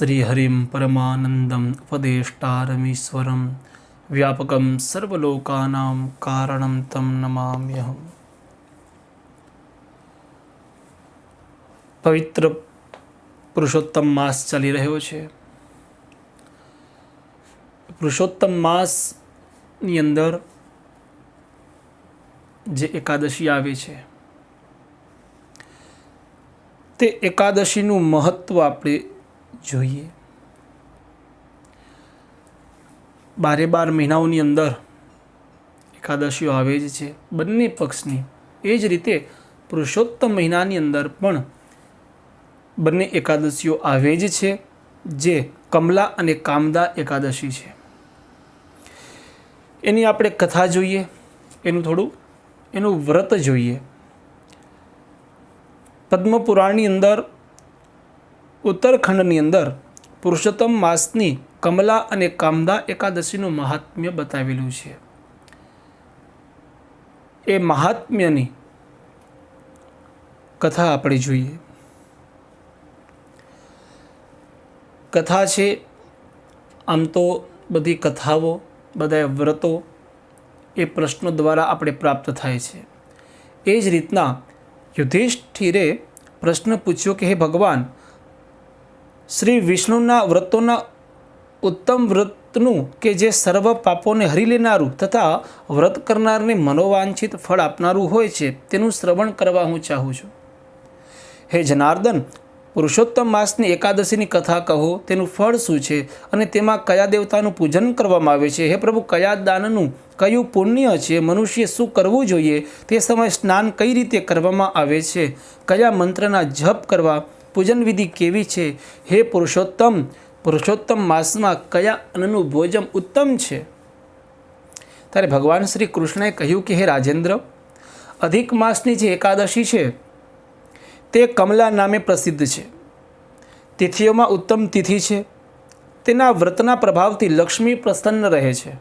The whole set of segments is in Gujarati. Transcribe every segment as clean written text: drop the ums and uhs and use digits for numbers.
श्रीहरिं परमानन्दम् उपदेष्टारमीश्वरं व्यापकं सर्वलोकानां कारणं तं नमाम्यहम्। पवित्र पुरुषोत्तम मास ચાલી રહ્યો છે। પુરુષોત્તમ માસની અંદર જે એકાદશી આવે છે તે એકાદશીનું મહત્વ આપણે જોઈએ। 12 મહિનાઓની અંદર એકાદશીઓ આવે જ છે બંને પક્ષની। એ જ રીતે પુરુષોત્તમ મહિનાની અંદર પણ બંને એકાદશીઓ આવે જ છે, જે કમલા અને કામદા એકાદશી છે। એની આપણે કથા જોઈએ, એનું વ્રત જોઈએ। પદ્મપુરાણની અંદર ઉત્તરખંડની અંદર પુરુષોત્તમ માસની કમલા અને કામદા એકાદશીનું મહાત્મ્ય બતાવેલું છે। એ મહાત્મ્યની કથા આપણે જોઈએ। કથા છે, આમ તો બધી કથાઓ, બધા વ્રતો એ પ્રશ્નો દ્વારા આપણે પ્રાપ્ત થાય છે। એ જ રીતના યુધિષ્ઠિરે પ્રશ્ન પૂછ્યો કે હે ભગવાન, શ્રી વિષ્ણુના વ્રતોના ઉત્તમ વ્રતનું કે જે સર્વ પાપોને હરી લેનારું તથા વ્રત કરનારને મનોવાંછિત ફળ આપનારું હોય છે તેનું શ્રવણ કરવા હું ચાહું છું। હે જનાર્દન, પુરુષોત્તમ માસની એકાદશીની કથા કહો, તેનું ફળ શું છે અને તેમાં કયા દેવતાનું પૂજન કરવામાં આવે છે? હે પ્રભુ, કયા દાનનું કયું પુણ્ય છે? મનુષ્ય શું કરવું જોઈએ? તે સમયે સ્નાન કઈ રીતે કરવામાં આવે છે? કયા મંત્રના જપ કરવા? પૂજન વિધિ કેવી છે? હે પુરુષોત્તમ માસમાં કયા અન્નનું ભોજન ઉત્તમ છે? ત્યારે ભગવાન શ્રી કૃષ્ણએ કહ્યું કે હે રાજેન્દ્ર, અધિક માસની જે એકાદશી છે તે કમલા નામે પ્રસિદ્ધ છે। તિથિઓમાં ઉત્તમ તિથિ છે। તેના વ્રતના પ્રભાવથી લક્ષ્મી પ્રસન્ન રહે છે।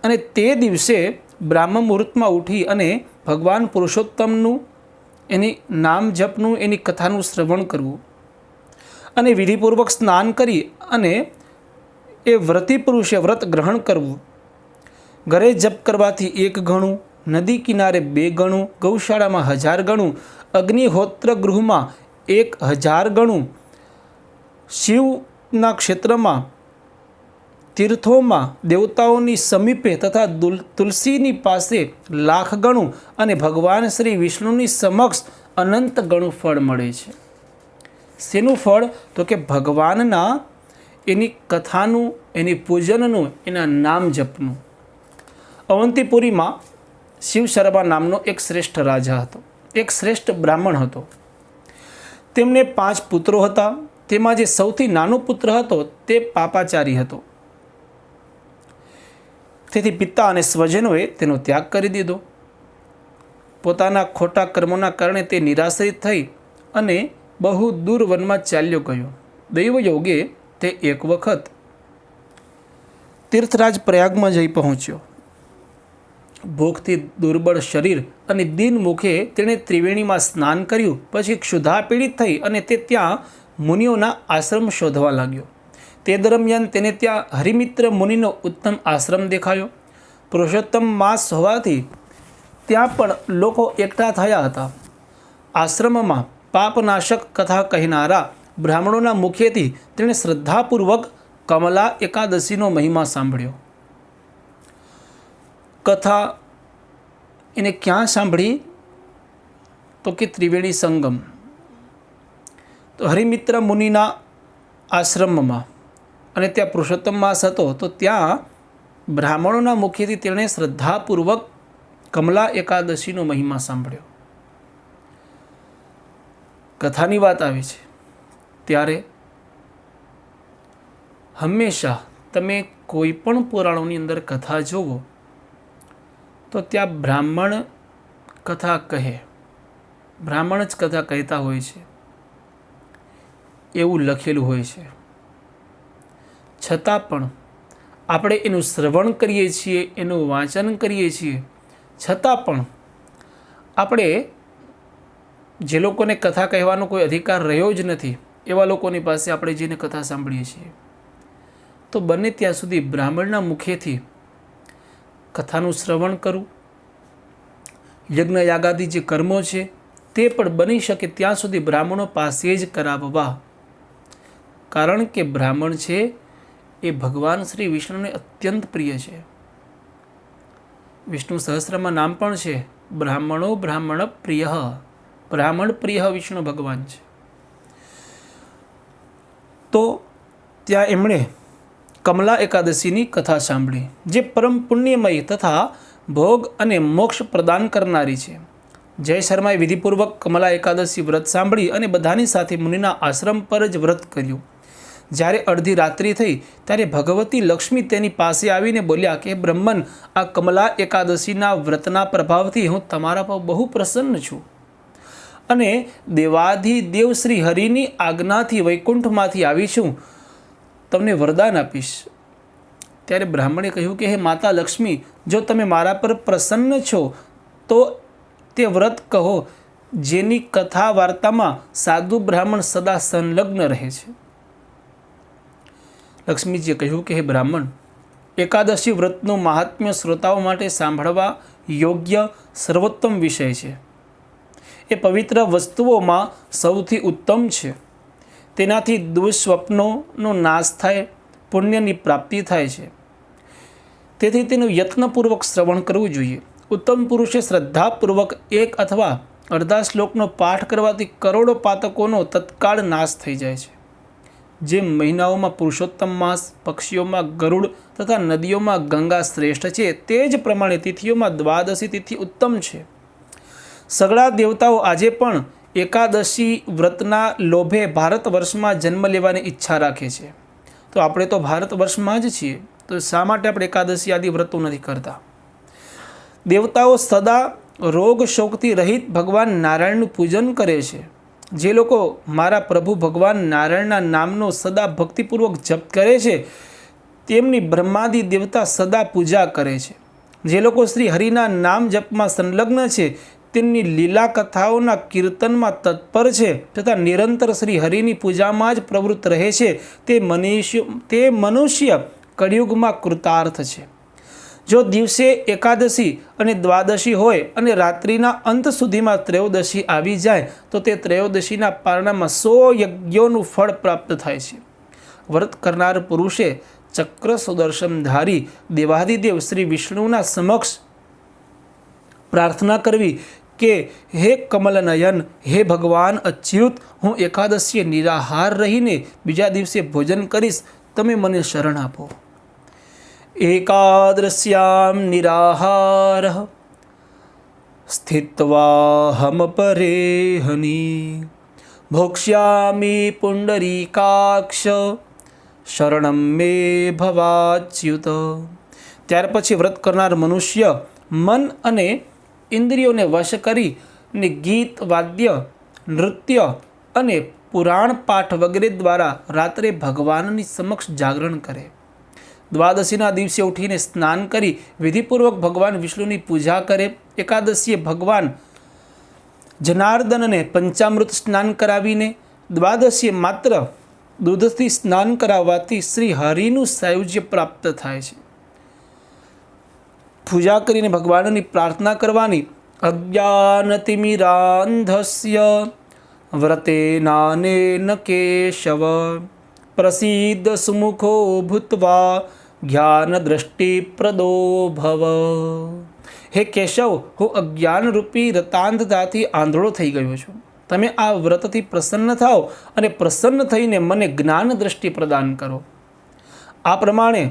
અને તે દિવસે બ્રાહ્મ મુહૂર્તમાં ઉઠી અને ભગવાન પુરુષોત્તમનું, એની નામ જપનું, એની કથાનું શ્રવણ કરવું અને વિધિપૂર્વક સ્નાન કરી અને એ વ્રતી પુરુષે વ્રત ગ્રહણ કરવું। ઘરે જપ કરવાથી 1 ગણું, નદી કિનારે 2 ગણું, ગૌશાળામાં 1000 ગણું, અગ્નિહોત્ર ગૃહમાં 1000 ગણું, શિવના ક્ષેત્રમાં, તીર્થોમાં, દેવતાઓની સમીપે તથા તુલસીની પાસે 1,00,000 ગણું અને ભગવાન શ્રી વિષ્ણુની સમક્ષ અનંત ગણું ફળ મળે છે। શેનું ફળ? તો કે ભગવાનના, એની કથાનું, એની પૂજનનું, એના નામ જપનું। અવંતીપુરીમાં શિવ શર્મા નામનો એક શ્રેષ્ઠ રાજા હતો, એક શ્રેષ્ઠ બ્રાહ્મણ હતો। તેમને 5 પુત્રો હતા। તેમાં જે સૌથી નાનો પુત્ર હતો તે પાપાચારી હતો। તેથી પિતા અને સ્વજનોએ તેનો ત્યાગ કરી દીધો। પોતાના ખોટા કર્મોના કારણે તે નિરાશ્રિત થઈ અને બહુ દૂર વનમાં ચાલ્યો ગયો। દૈવયોગે તે એક વખત તીર્થરાજ પ્રયાગમાં જઈ પહોંચ્યો। ભૂખથી દુર્બળ શરીર અને દીન મુખે તેણે ત્રિવેણીમાં સ્નાન કર્યું। પછી ક્ષુધા પીડિત થઈ અને તે ત્યાં મુનિઓના આશ્રમ શોધવા લાગ્યો। તે દરમિયાન તેને ત્યાં હરિમિત્ર મુનિનો ઉત્તમ આશ્રમ દેખાયો। પુરુષોત્તમ માસ હોવાથી ત્યાં પણ લોકો એકઠા થયા હતા। આશ્રમમાં પાપનાશક કથા કહેનારા બ્રાહ્મણોના મુખેથી તેણે શ્રદ્ધાપૂર્વક કમલા એકાદશીનો મહિમા સાંભળ્યો। કથા એને ક્યાં સાંભળી? તો કે ત્રિવેણી સંગમ, તો હરિમિત્ર મુનિના આશ્રમમાં, અને ત્યાં પુરુષોત્તમ માસ હતો તો ત્યાં બ્રાહ્મણોના મુખેથી તેણે શ્રદ્ધાપૂર્વક કમલા એકાદશીનો મહિમા સાંભળ્યો। કથાની વાત આવે છે ત્યારે હંમેશા તમે કોઈ પણ પુરાણોની અંદર કથા જોવો તો ત્યાં બ્રાહ્મણ કથા કહે, બ્રાહ્મણ જ કથા કહેતા હોય છે એવું લખેલું હોય છે। છતાં પણ આપણે એનું શ્રવણ કરીએ છીએ, એનું વાંચન કરીએ છીએ, છતાં પણ આપણે જે લોકોને કથા કહેવાનો કોઈ અધિકાર રહ્યો જ નથી એવા લોકોની પાસે આપણે જઈને કથા સાંભળીએ છીએ, તો બને ત્યાં સુધી બ્રાહ્મણના મુખેથી કથાનું શ્રવણ કરવું, યજ્ઞ યાગાદી જે કર્મો છે તે પણ બની શકે ત્યાં સુધી બ્રાહ્મણો પાસે જ કરાવવા. કારણ કે બ્રાહ્મણ છે એ ભગવાન શ્રી વિષ્ણુને અત્યંત પ્રિય છે. વિષ્ણુ સહસ્રમાં નામ પણ છે બ્રાહ્મણો બ્રાહ્મણ પ્રિય. બ્રાહ્મણ પ્રિય વિષ્ણુ ભગવાન છે. તો ત્યાં એમણે કમલા એકાદશીની કથા સાંભળી, જે પરમ પુણ્યમય તથા ભોગ અને મોક્ષ પ્રદાન કરનારી છે. જય શર્માએ વિધિપૂર્વક કમલા એકાદશી વ્રત સાંભળી અને બધાની સાથે મુનિના આશ્રમ પર જ વ્રત કર્યું. જ્યારે અડધી રાત્રિ થઈ ત્યારે ભગવતી લક્ષ્મી તેની પાસે આવીને બોલ્યા કે બ્રહ્મન, આ કમલા એકાદશીના વ્રતના પ્રભાવથી હું તમારા પર બહુ પ્રસન્ન છું અને દેવાધિદેવ શ્રી હરિની આજ્ઞાથી વૈકુંઠમાંથી આવી છું, તમને વરદાન આપીશ. ત્યારે બ્રાહ્મણે કહ્યું કે હે માતા લક્ષ્મી, જો તમે મારા પર પ્રસન્ન છો તો તે વ્રત કહો જેની કથા વાર્તામાં સાધુ બ્રાહ્મણ સદા સંલગ્ન રહે છે. લક્ષ્મીજીએ કહ્યું કે હે બ્રાહ્મણ, એકાદશી વ્રતનું મહાત્મ્ય શ્રોતાઓ માટે સાંભળવા યોગ્ય સર્વોત્તમ વિષય છે. એ પવિત્ર વસ્તુઓમાં સૌથી ઉત્તમ છે. તેનાથી દુઃસ્વપ્નોનો નાશ થાય, પુણ્યની પ્રાપ્તિ થાય છે. તેથી તેનું યત્નપૂર્વક શ્રવણ કરવું જોઈએ. ઉત્તમ પુરુષે શ્રદ્ધાપૂર્વક એક અથવા અડધા શ્લોકનો પાઠ કરવાથી કરોડો પાતકોનો તત્કાળ નાશ થઈ જાય છે. જેમ મહિનાઓમાં પુરુષોત્તમ માસ, પક્ષીઓમાં ગરુડ તથા નદીઓમાં ગંગા શ્રેષ્ઠ છે, તે જ પ્રમાણે તિથિઓમાં દ્વાદશી તિથિ ઉત્તમ છે. સગળા દેવતાઓ આજે પણ એકાદશી વ્રતના લોભે ભારત વર્ષમાં જન્મ લેવાની ઈચ્છા રાખે છે. તો આપણે તો ભારત વર્ષમાં જ છીએ, તો શા માટે આપણે એકાદશી આદિ વ્રતો નથી કરતા? દેવતાઓ સદા રોગ શોકથી રહિત ભગવાન નારાયણનું પૂજન કરે છે. જે લોકો મારા પ્રભુ ભગવાન નારાયણના નામનો સદા ભક્તિપૂર્વક જપ કરે છે તેમની બ્રહ્માદિ દેવતા સદા પૂજા કરે છે. જે લોકો શ્રી હરિના નામ જપમાં સંલગ્ન છે, તેમની લીલા કથાઓના કીર્તનમાં તત્પર છે તથા નિરંતર શ્રી હરિની પૂજામાં જ પ્રવૃત્ત રહે છે, તે મનુષ્ય કળિયુગમાં કૃતાર્થ છે. જો દિવસે એકાદશી અને દ્વાદશી હોય અને રાત્રિના અંત સુધીમાં ત્રયોદશી આવી જાય તો તે ત્રયોદશીના પારણામાં 100 યજ્ઞોનું ફળ પ્રાપ્ત થાય છે. વ્રત કરનાર પુરુષે ચક્ર સુદર્શનધારી દેવાધિદેવ શ્રી વિષ્ણુના સમક્ષ પ્રાર્થના કરવી કે હે કમલનયન, હે ભગવાન અચ્યુત, હું એકાદશીએ નિરાહાર રહીને બીજા દિવસે ભોજન કરીશ, તમે મને શરણ આપો. એકાદશ્યામ નિરાહાર સ્થિત્વા હમ પરેહની ભોક્ષ્યામી પુંડરીકાક્ષ શરણમ મે ભવાચ્યુત. ત્યાર પછી વ્રત કરનાર મનુષ્ય મન અને ઇન્દ્રિયોને વશ કરી ને ગીત, વાદ્ય, નૃત્ય અને પુરાણ પાઠ વગેરે દ્વારા રાત્રે ભગવાનની સમક્ષ જાગરણ કરે. દ્વાદશીના દિવસે ઉઠીને સ્નાન કરી વિધિપૂર્વક ભગવાન વિષ્ણુની પૂજા કરે. એકાદશીએ ભગવાન જનાર્દનને પંચામૃત સ્નાન કરાવીને, દ્વાદશીએ માત્ર દૂધથી સ્નાન કરાવવાથી શ્રી હરિનું સાયુજ્ય પ્રાપ્ત થાય છે. પૂજા કરીને ભગવાનની પ્રાર્થના કરવાની. અજ્ઞાનતિમિરાંધસ્ય વ્રતેનાનેન કેશવ પ્રસિદ્ધ સુમુખો ભૂત્વા જ્ઞાન દ્રષ્ટિપ્રદો ભવ. હે કેશવ, હું અજ્ઞાનરૂપી રતાંધતાથી આંધળો થઈ ગયો છું. તમે આ વ્રતથી પ્રસન્ન થાઓ અને પ્રસન્ન થઈને મને જ્ઞાન દ્રષ્ટિ પ્રદાન કરો. આ પ્રમાણે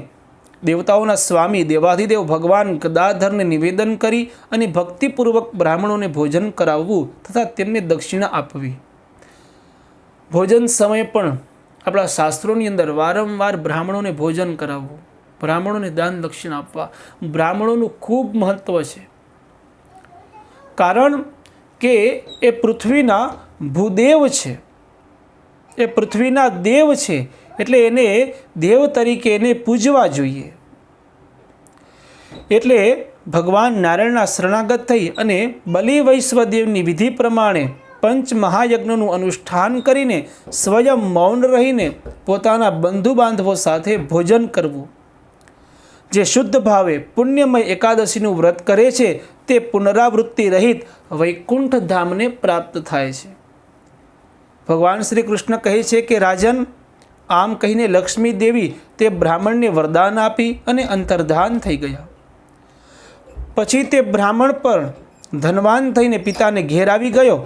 દેવતાઓના સ્વામી દેવાધિદેવ ભગવાન ગદાધરને નિવેદન કરી અને ભક્તિપૂર્વક બ્રાહ્મણોને ભોજન કરાવવું તથા તેમને દક્ષિણા આપવી. ભોજન સમયે પણ આપણા શાસ્ત્રોની અંદર વારંવાર બ્રાહ્મણોને ભોજન કરાવવું, બ્રાહ્મણોને દાન દક્ષિણા આપવા. બ્રાહ્મણોનું ખૂબ મહત્ત્વ છે, કારણ કે એ પૃથ્વીના ભૂદેવ છે, એ પૃથ્વીના દેવ છે, એટલે એને દેવ તરીકે એને પૂજવા જોઈએ. એટલે ભગવાન નારાયણના શરણાગત થઈ અને બલિ વૈશ્વદેવની વિધિ પ્રમાણે પંચ મહાયજ્ઞનું અનુષ્ઠાન કરીને સ્વયં મૌન રહીને પોતાના બંધુ બાંધવો સાથે ભોજન કરવું. જે શુદ્ધ ભાવે પુણ્યમય એકાદશીનું વ્રત કરે છે તે પુનરાવૃત્તિ રહિત વૈકુંઠ ધામને પ્રાપ્ત થાય છે. ભગવાન શ્રી કૃષ્ણ કહે છે કે રાજન, આમ કહીને લક્ષ્મી દેવી તે બ્રાહ્મણને વરદાન આપી અને અંતર્ધાન થઈ ગયા. પછી તે બ્રાહ્મણ પર ધનવાન થઈને પિતાને ઘેર આવી ગયો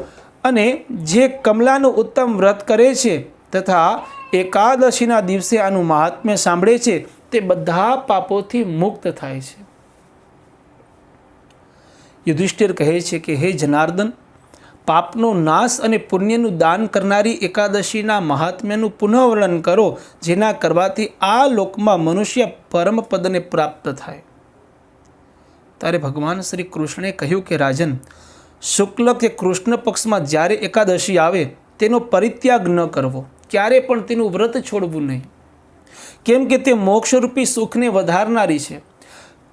અને જે કમલાનું ઉત્તમ વ્રત કરે છે તથા એકાદશીના દિવસે આનું મહાત્મ્ય સાંભળે છે તે બધા પાપોથી મુક્ત થાય છે. યુધિષ્ઠિર કહે છે કે હે જનાર્દન, પાપનો નાશ અને પુણ્યનું દાન કરનારી એકાદશીના મહાત્મ્યનું પુનઃવર્ણન કરો, જેના કરવાથી આ લોકમાં મનુષ્ય પરમ પદને પ્રાપ્ત થાય. ત્યારે ભગવાન શ્રી કૃષ્ણે કહ્યું કે રાજન, શુક્લ કે કૃષ્ણ પક્ષમાં જ્યારે એકાદશી આવે તેનો પરિત્યાગ ન કરવો, ક્યારે પણ તેનું વ્રત છોડવું નહીં, કેમ કે તે મોક્ષરૂપી સુખને વધારનારી છે.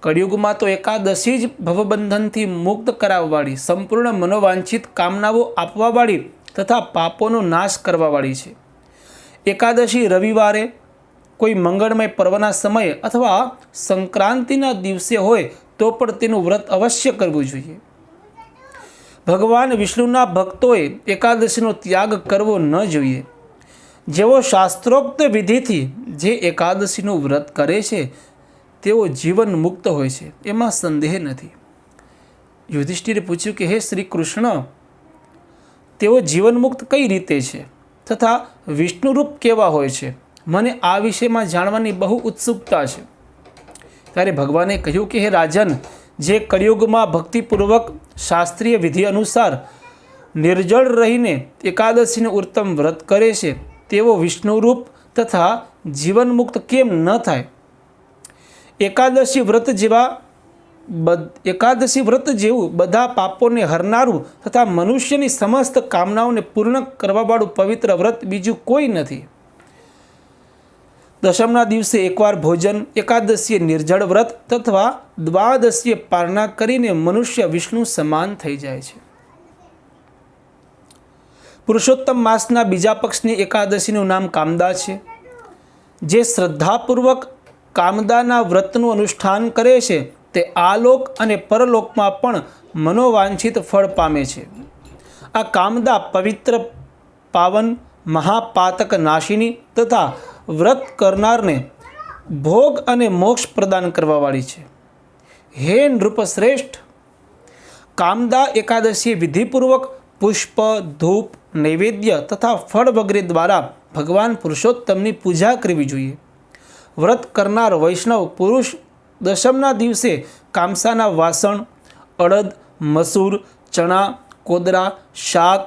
કળિયુગમાં તો એકાદશી જ ભવબંધનથી મુક્ત કરાવવાવાળી, સંપૂર્ણ મનોવાંછિત કામનાઓ આપવાવાળી તથા પાપોનો નાશ કરવાવાળી છે. એકાદશી રવિવારે, કોઈ મંગળમય પર્વના સમયે અથવા સંક્રાંતિના દિવસે હોય તો પણ તેનું વ્રત અવશ્ય કરવું જોઈએ. ભગવાન વિષ્ણુના ભક્તોએ એકાદશીનો ત્યાગ કરવો ન જોઈએ. જેઓ શાસ્ત્રોક્ત વિધિથી જે એકાદશીનું વ્રત કરે છે તેઓ જીવન મુક્ત હોય છે, એમાં સંદેહ નથી. યુધિષ્ઠિરે પૂછ્યું કે હે શ્રી કૃષ્ણ, તેઓ જીવનમુક્ત કઈ રીતે છે તથા વિષ્ણુરૂપ કેવા હોય છે? મને આ વિષયમાં જાણવાની બહુ ઉત્સુકતા છે. ત્યારે ભગવાને કહ્યું કે હે રાજન, જે કળિયુગમાં ભક્તિપૂર્વક શાસ્ત્રીય વિધિ અનુસાર નિર્જળ રહીને એકાદશીનું ઉત્તમ વ્રત કરે છે તેઓ વિષ્ણુરૂપ તથા જીવનમુક્ત કેમ ન થાય? એકાદશી વ્રત જેવું બધા પાપોને હરનારું તથા મનુષ્યની સમસ્ત કામનાઓને પૂર્ણ કરવાવાળું પવિત્ર વ્રત બીજું કોઈ નથી. દશમના દિવસે એકવાર ભોજન, એકાદશીએ નિર્જળ વ્રત તથા દ્વાદશીએ પારણા કરીને મનુષ્ય વિષ્ણુ સમાન થઈ જાય છે. પુરુષોત્તમ માસના બીજા પક્ષની એકાદશીનું નામ કામદા છે. જે શ્રદ્ધાપૂર્વક કામદાના વ્રતનું અનુષ્ઠાન કરે છે તે આલોક અને પરલોકમાં પણ મનોવાંછિત ફળ પામે છે. આ કામદા પવિત્ર, પાવન, મહાપાતક નાશિની તથા વ્રત કરનારને ભોગ અને મોક્ષ પ્રદાન કરવાવાળી છે. હે નૃપશ્રેષ્ઠ, કામદા એકાદશી વિધિપૂર્વક પુષ્પ, ધૂપ, નૈવેદ્ય તથા ફળ વગેરે દ્વારા ભગવાન પુરુષોત્તમની પૂજા કરવી જોઈએ. વ્રત કરનાર વૈષ્ણવ પુરુષ દશમના દિવસે કામસાના વાસણ, અડદ, મસૂર, ચણા, કોદરા, શાક,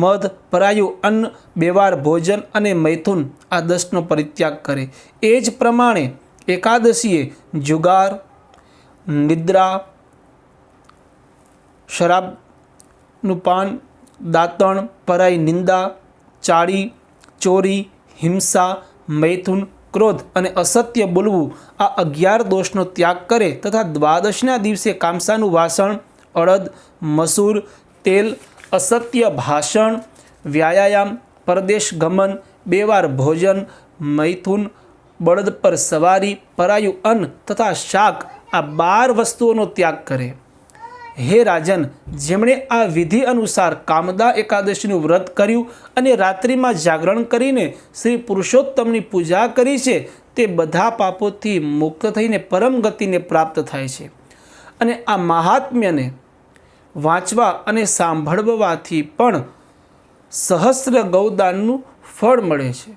મધ, પરાયું અન્ન, બેવાર ભોજન અને મૈથુન આ 10નો પરિત્યાગ કરે. એ જ પ્રમાણે એકાદશીએ જુગાર, નિદ્રા, શરાબનું પાન, દાંતણ, પરાઈ નિંદા, ચાળી, ચોરી, હિંસા, મૈથુન, ક્રોધ અને અસત્ય બોલવું આ 11 દોષનો ત્યાગ કરે તથા દ્વાદશના દિવસે કામસાનું વાસણ, અડદ, મસૂર, તેલ, અસત્ય ભાષણ, વ્યાયામ, પરદેશ ગમન, બેવાર ભોજન, મૈથુન, બળદ પર સવારી, પરાયું અન્ન તથા શાક આ 12 વસ્તુઓનો ત્યાગ કરે. હે રાજન, જેમણે આ વિધિ અનુસાર કામદા એકાદશીનું વ્રત કર્યું અને રાત્રિમાં જાગરણ કરીને શ્રી પુરુષોત્તમની પૂજા કરી છે તે બધા પાપોથી મુક્ત થઈને પરમ ગતિને પ્રાપ્ત થાય છે. અને આ મહાત્મ્યને વાંચવા અને સાંભળવાથી પણ સહસ્ર ગૌદાનનું ફળ મળે છે.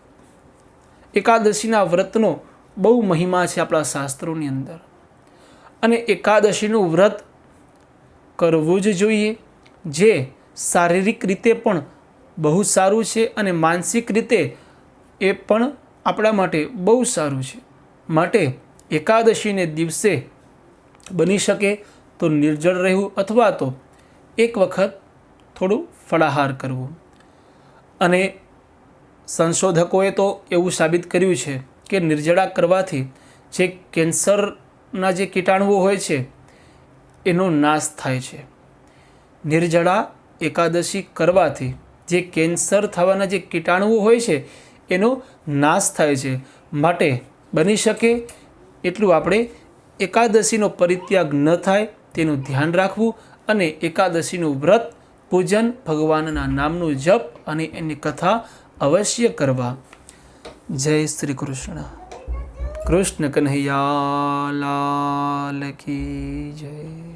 એકાદશીના વ્રતનો બહુ મહિમા છે આપણા શાસ્ત્રોની અંદર, અને એકાદશીનું વ્રત કરવું જ જોઈએ, જે શારીરિક રીતે પણ બહુ સારું છે અને માનસિક રીતે એ પણ આપણા માટે બહુ સારું છે. માટે એકાદશીને દિવસે બની શકે તો નિર્જળ રહેવું અથવા તો એક વખત થોડું ફળાહાર કરવું. અને સંશોધકોએ તો એવું સાબિત કર્યું છે કે નિર્જળા કરવાથી જે કેન્સરના જે કીટાણુઓ હોય છે એનો નાશ થાય છે. નિર્જળા એકાદશી કરવાથી જે કેન્સર થવાના જે કીટાણુઓ હોય છે એનો નાશ થાય છે. માટે બની શકે એટલું આપણે એકાદશીનો પરિત્યાગ ન થાય તેનું ધ્યાન રાખવું અને એકાદશીનું વ્રત, પૂજન, ભગવાનના નામનું જપ અને એની કથા અવશ્ય કરવા. જય શ્રી કૃષ્ણ. કૃષ્ણ કન્હૈયા લાલ કી જય.